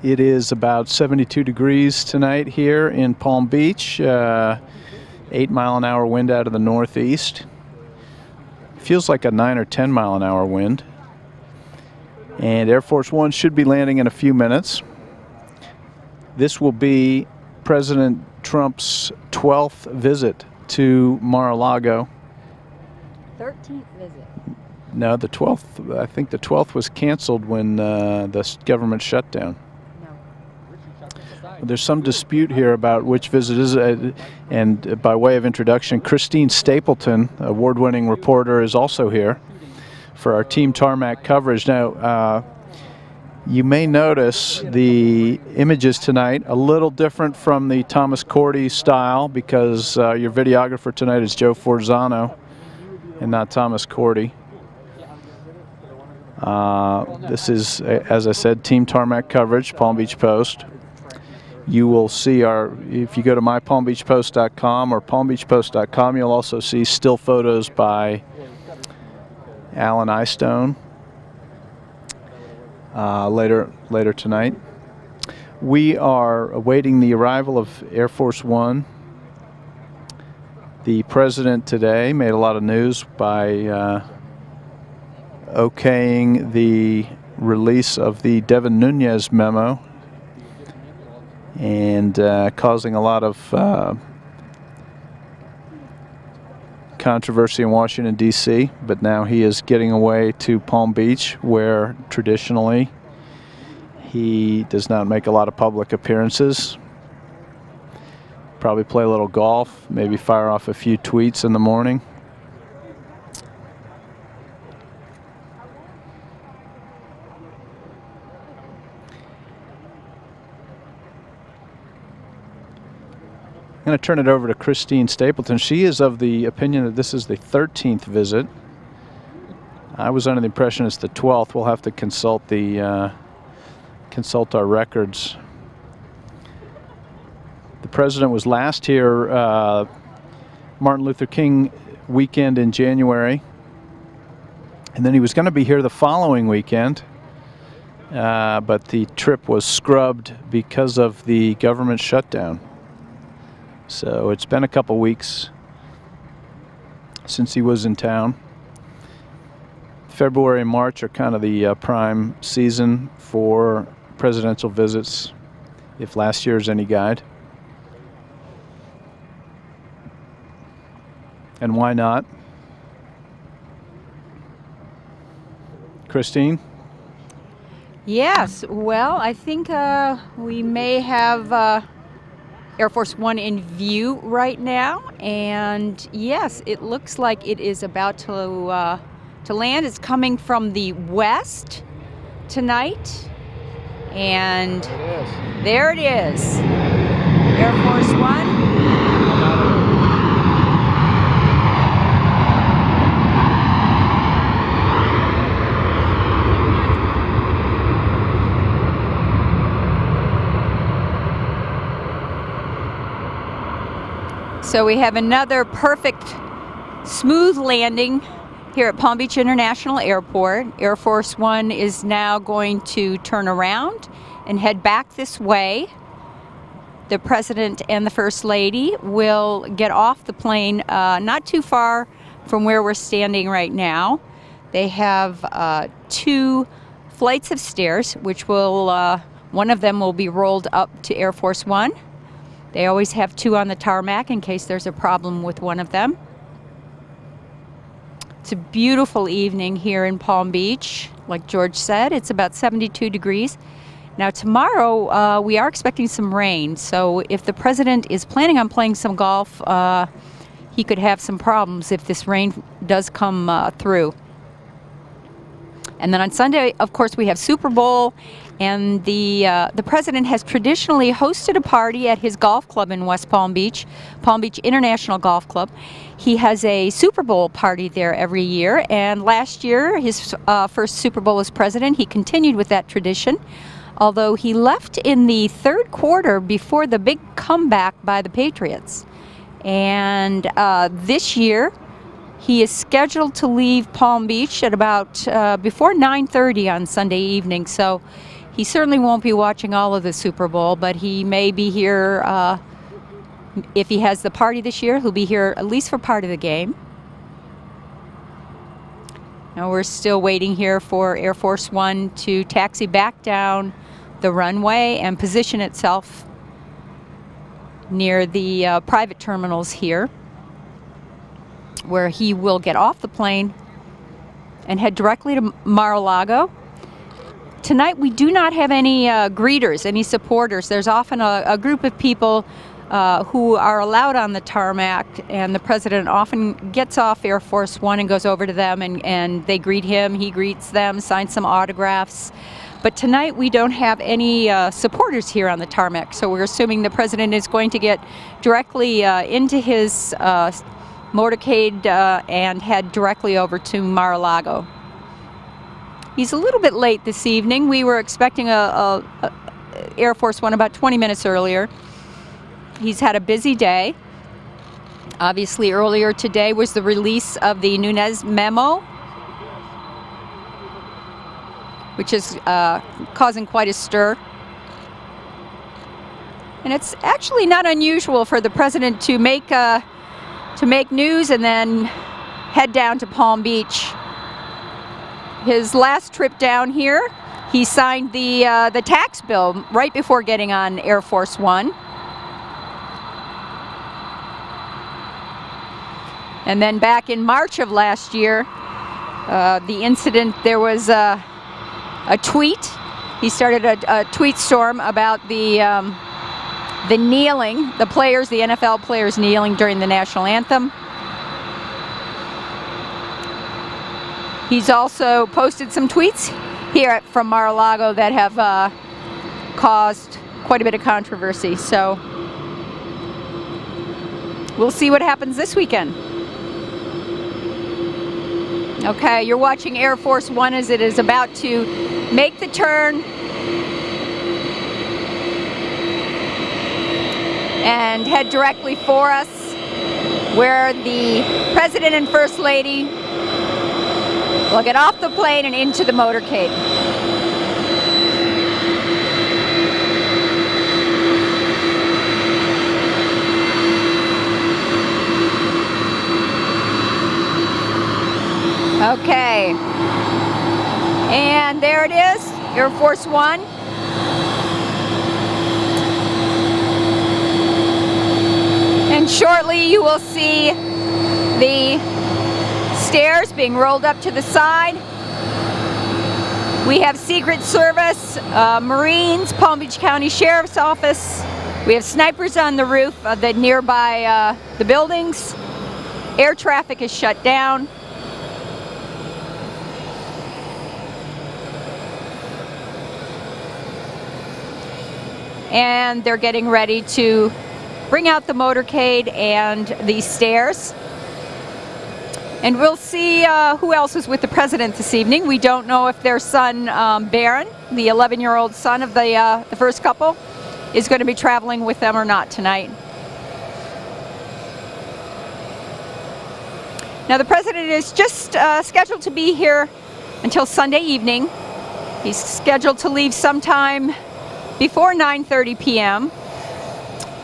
It is about 72 degrees tonight here in Palm Beach. 8-mile-an-hour wind out of the northeast. Feels like a 9 or 10-mile-an-hour wind. And Air Force One should be landing in a few minutes. This will be President Trump's 12th visit to Mar-a-Lago. 13th visit. No, the 12th. I think the 12th was canceled when the government shut down. There's some dispute here about which visit is, and by way of introduction, Christine Stapleton, award-winning reporter, is also here for our Team Tarmac coverage. Now, you may notice the images tonight a little different from the Thomas Cordy style because your videographer tonight is Joe Forzano and not Thomas Cordy. This is, as I said, Team Tarmac coverage, Palm Beach Post. You will see if you go to mypalmbeachpost.com or palmbeachpost.com, you'll also see still photos by Alan Eystone later tonight. We are awaiting the arrival of Air Force One. The president today made a lot of news by okaying the release of the Devin Nunes memo and causing a lot of controversy in Washington, D.C., but now he is getting away to Palm Beach, where traditionally he does not make a lot of public appearances. Probably play a little golf, maybe fire off a few tweets in the morning. I'm going to turn it over to Christine Stapleton. She is of the opinion that this is the 13th visit. I was under the impression it's the 12th. We'll have to consult our records. The president was last here Martin Luther King weekend in January, and then he was going to be here the following weekend, but the trip was scrubbed because of the government shutdown. So it's been a couple weeks since he was in town. February and March are kind of the prime season for presidential visits, if last year's any guide. And why not? Christine? Yes, well, I think we may have Air Force One in view right now, and yes, it looks like it is about to land. It's coming from the west tonight, and there it is, Air Force One. So we have another perfect, smooth landing here at Palm Beach International Airport. Air Force One is now going to turn around and head back this way. The President and the First Lady will get off the plane not too far from where we're standing right now. They have 2 flights of stairs, which will, one of them will be rolled up to Air Force One. They always have 2 on the tarmac in case there's a problem with one of them. It's a beautiful evening here in Palm Beach. Like George said, it's about 72 degrees. Now tomorrow we are expecting some rain, so if the president is planning on playing some golf, he could have some problems if this rain does come through. And then on Sunday, of course, we have Super Bowl, and the president has traditionally hosted a party at his golf club in West Palm Beach International Golf Club. He has a Super Bowl party there every year, and last year, his first Super Bowl as president, he continued with that tradition, although he left in the 3rd quarter before the big comeback by the Patriots. And this year, he is scheduled to leave Palm Beach at about before 9:30 on Sunday evening, so He certainly won't be watching all of the Super Bowl, but he may be here. If he has the party this year, he'll be here at least for part of the game. Now we're still waiting here for Air Force One to taxi back down the runway and position itself near the private terminals here, where he will get off the plane and head directly to Mar-a-Lago. Tonight we do not have any greeters, any supporters. There's often a group of people who are allowed on the tarmac, and the president often gets off Air Force One and goes over to them, and they greet him, he greets them, signs some autographs. But tonight we don't have any supporters here on the tarmac, so we're assuming the president is going to get directly into his motorcade and head directly over to Mar-a-Lago. He's a little bit late this evening. We were expecting a Air Force One about 20 minutes earlier. He's had a busy day. Obviously, earlier today was the release of the Nunes memo, which is causing quite a stir. And it's actually not unusual for the president to make news and then head down to Palm Beach. His last trip down here, he signed the tax bill right before getting on Air Force One. And then back in March of last year, the incident, there was a tweet. He started a tweet storm about the kneeling, the NFL players kneeling during the national anthem. He's also posted some tweets here from Mar-a-Lago that have caused quite a bit of controversy. So we'll see what happens this weekend. Okay, you're watching Air Force One as it is about to make the turn and head directly for us, where the President and First Lady will get off the plane and into the motorcade. Okay, and there it is, Air Force One. And shortly you will see the stairs being rolled up to the side. We have Secret Service, Marines, Palm Beach County Sheriff's Office. We have snipers on the roof of the nearby the buildings. Air traffic is shut down. And they're getting ready to bring out the motorcade and the stairs. And we'll see who else is with the president this evening. We don't know if their son, Barron, the 11-year-old son of the first couple, is going to be traveling with them or not tonight. Now the president is just scheduled to be here until Sunday evening. He's scheduled to leave sometime before 9:30 p.m.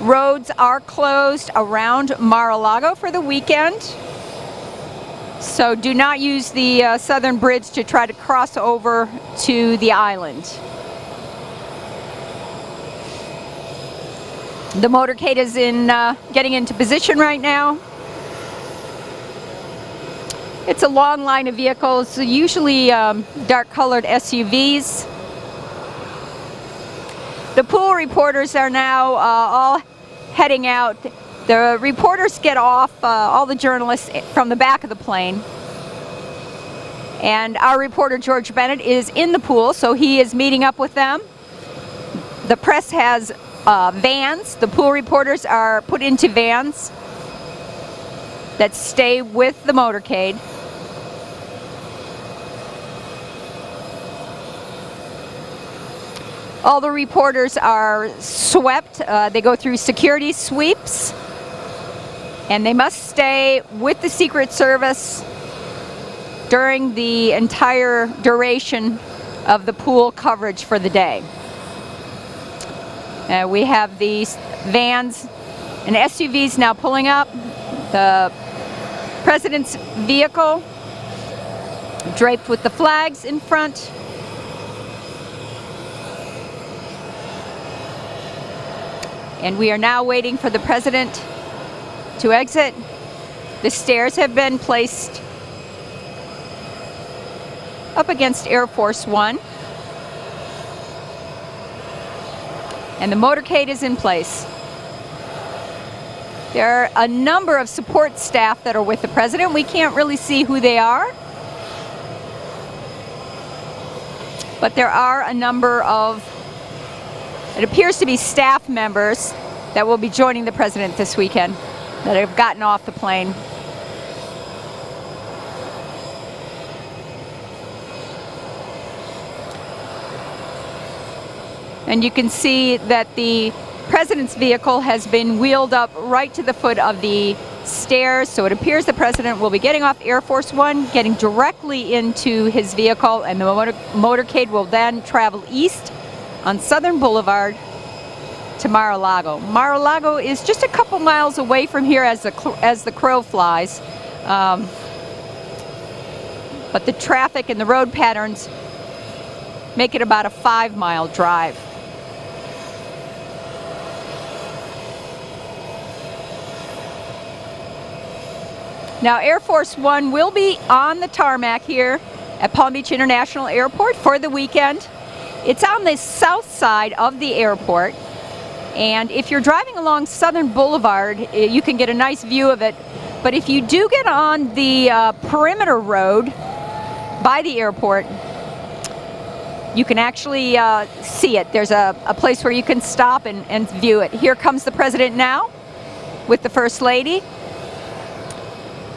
Roads are closed around Mar-a-Lago for the weekend, so do not use the southern bridge to try to cross over to the island. The motorcade is getting into position right now. It's a long line of vehicles, usually dark-colored SUVs. The pool reporters are now all heading out. The reporters get off, all the journalists, from the back of the plane. And our reporter, George Bennett, is in the pool, so he is meeting up with them. The press has vans. The pool reporters are put into vans that stay with the motorcade. All the reporters are swept. They go through security sweeps, and they must stay with the Secret Service during the entire duration of the pool coverage for the day. We have these vans and SUVs now pulling up. The President's vehicle draped with the flags in front. And we are now waiting for the President to exit. The stairs have been placed up against Air Force One. And the motorcade is in place. There are a number of support staff that are with the President. We can't really see who they are. But there are a number of, it appears to be staff members that will be joining the President this weekend that have gotten off the plane. And you can see that the President's vehicle has been wheeled up right to the foot of the stairs. So it appears the President will be getting off Air Force One, getting directly into his vehicle, and the motorcade will then travel east on Southern Boulevard to Mar-a-Lago. Mar-a-Lago is just a couple miles away from here as the crow flies. But the traffic and the road patterns make it about a 5-mile drive. Now, Air Force One will be on the tarmac here at Palm Beach International Airport for the weekend. It's on the south side of the airport, and if you're driving along Southern Boulevard, you can get a nice view of it. But if you do get on the perimeter road by the airport, you can actually see it. There's a place where you can stop and view it. Here comes the President now with the First Lady.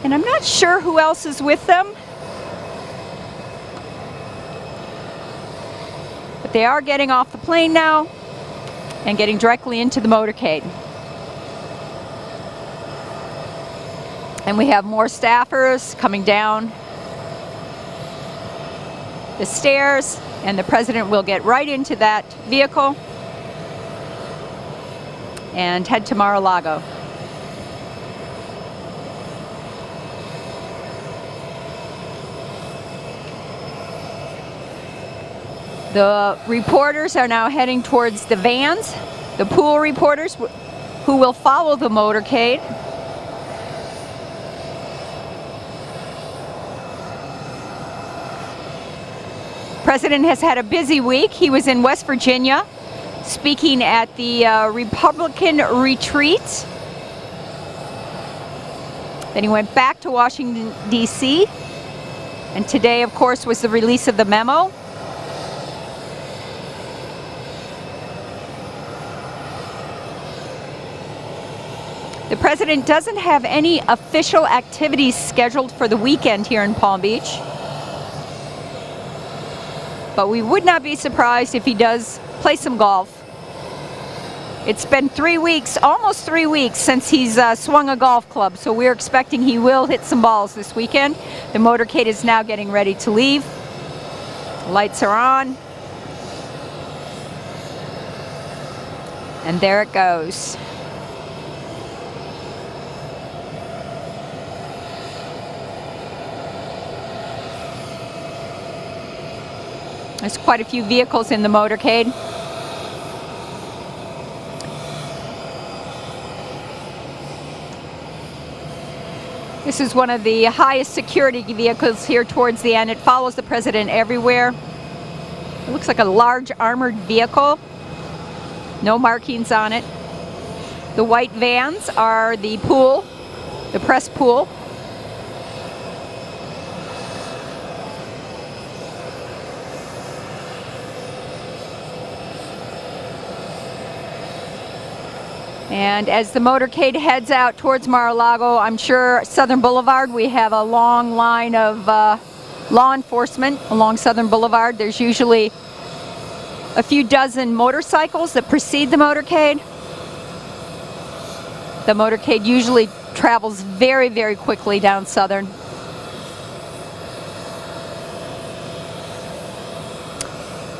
And I'm not sure who else is with them. But they are getting off the plane now and getting directly into the motorcade. And we have more staffers coming down the stairs, and the President will get right into that vehicle and head to Mar-a-Lago. The reporters are now heading towards the vans, the pool reporters who will follow the motorcade. President has had a busy week. He was in West Virginia speaking at the Republican retreat. Then he went back to Washington, D.C. And today, of course, was the release of the memo. The President doesn't have any official activities scheduled for the weekend here in Palm Beach. But we would not be surprised if he does play some golf. It's been 3 weeks, almost 3 weeks, since he's swung a golf club, so we're expecting he will hit some balls this weekend. The motorcade is now getting ready to leave. Lights are on. And there it goes. There's quite a few vehicles in the motorcade. This is one of the highest security vehicles here towards the end. It follows the President everywhere. It looks like a large armored vehicle. No markings on it. The white vans are the pool, the press pool. And as the motorcade heads out towards Mar-a-Lago, I'm sure Southern Boulevard, we have a long line of law enforcement along Southern Boulevard. There's usually a few dozen motorcycles that precede the motorcade. The motorcade usually travels very, very quickly down Southern.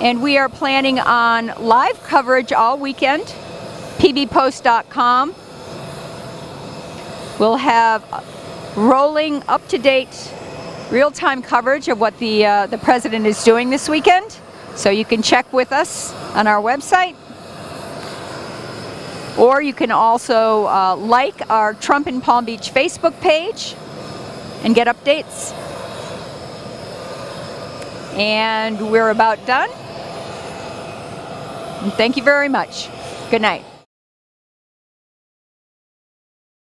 And we are planning on live coverage all weekend, pbpost.com. We'll have rolling, up-to-date, real-time coverage of what the president is doing this weekend. So you can check with us on our website. Or you can also like our Trump in Palm Beach Facebook page and get updates. And we're about done. And thank you very much. Good night.